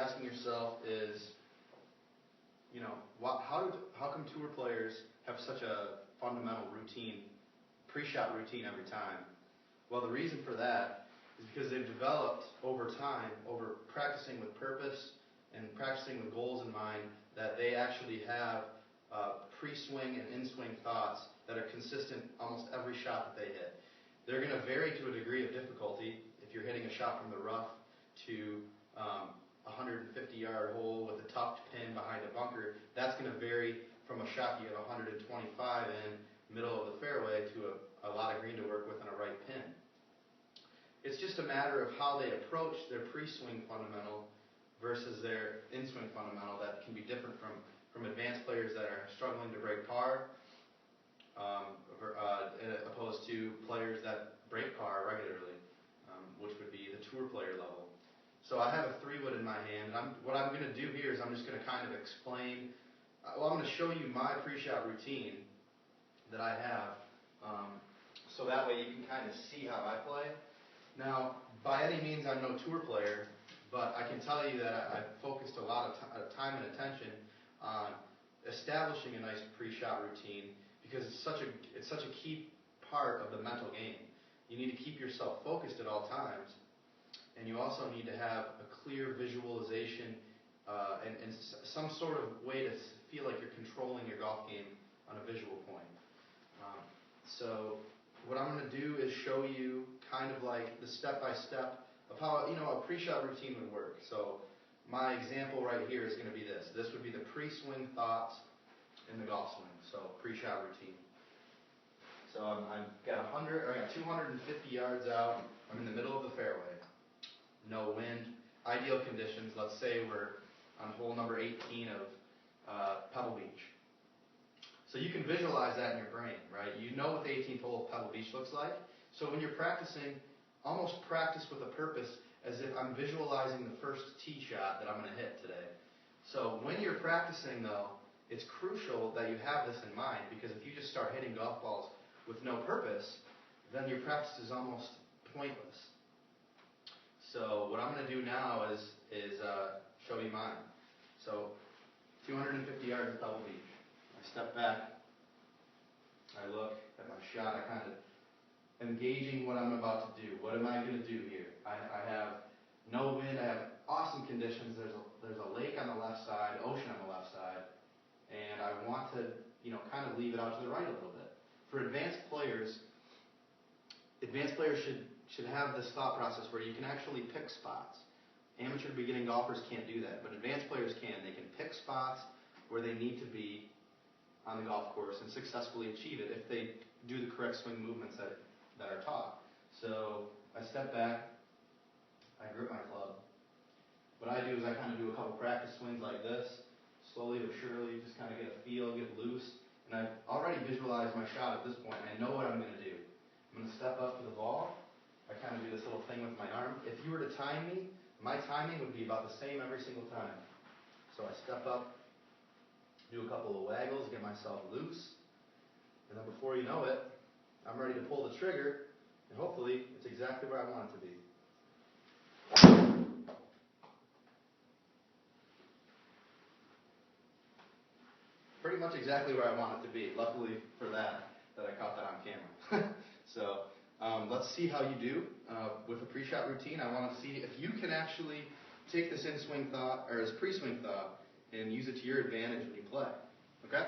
asking yourself is, how come tour players have such a fundamental routine, pre-shot routine every time? Well, the reason for that is because they've developed over time, over practicing with purpose and practicing with goals in mind, that they actually have pre-swing and in-swing thoughts that are consistent almost every shot that they hit. They're going to vary to a degree of difficulty. If you're hitting a shot from the rough to a 150-yard hole with a tucked pin behind a bunker, that's going to vary from a shot you have 125 in, middle of the fairway, to a lot of green to work with and a right pin. It's just a matter of how they approach their pre-swing fundamental versus their in-swing fundamental that can be different from advanced players that are struggling to break par, opposed to players that break par regularly, which would be the tour player level. So I have a 3-wood in my hand, and what I'm going to do here is I'm just going to kind of explain, I'm going to show you my pre-shot routine that I have, so that way you can kind of see how I play. Now, by any means, I'm no tour player, but I can tell you that I've focused a lot of time and attention on establishing a nice pre-shot routine because it's such a key part of the mental game. You need to keep yourself focused at all times, and you also need to have a clear visualization and some sort of way to feel like you're controlling your golf game on a visual point. So what I'm going to do is show you kind of like the step-by-step of how a pre-shot routine would work. So my example right here is going to be this. This would be the pre-swing thoughts in the golf swing. So pre-shot routine. So I've got 250 yards out. I'm in the middle of the fairway. No wind. Ideal conditions. Let's say we're on hole number 18 of Pebble Beach. So you can visualize that in your brain, right? You know what the 18th hole of Pebble Beach looks like. So when you're practicing, almost practice with a purpose, as if I'm visualizing the first tee shot that I'm going to hit today. So when you're practicing, though, it's crucial that you have this in mind, because if you just start hitting golf balls with no purpose, then your practice is almost pointless. So what I'm going to do now is show you mine. So 250 yards of Pebble Beach. I step back. I look at my shot. I kind of am gauging what I'm about to do. What am I going to do here? I have no wind. I have awesome conditions. There's a lake on the left side, ocean on the left side, and I want to kind of leave it out to the right a little bit. For advanced players should have this thought process where you can actually pick spots. Amateur beginning golfers can't do that, but advanced players can. They can pick spots where they need to be on the golf course and successfully achieve it if they do the correct swing movements that are taught. So I step back, I grip my club. What I do is I kind of do a couple practice swings like this, slowly but surely, just kind of get a feel, get loose. And I've already visualized my shot at this point, and I know what I'm going to do. I'm going to step up to the ball. I kind of do this little thing with my arm. If you were to time me, my timing would be about the same every single time. So I step up, do a couple of waggles, get myself loose, and then before you know it, I'm ready to pull the trigger, and hopefully it's exactly where I want it to be. Pretty much exactly where I want it to be. Luckily for that I caught that on camera. So let's see how you do with a pre-shot routine. I want to see if you can actually take this in-swing thought, or this pre-swing thought, and use it to your advantage when you play. Okay?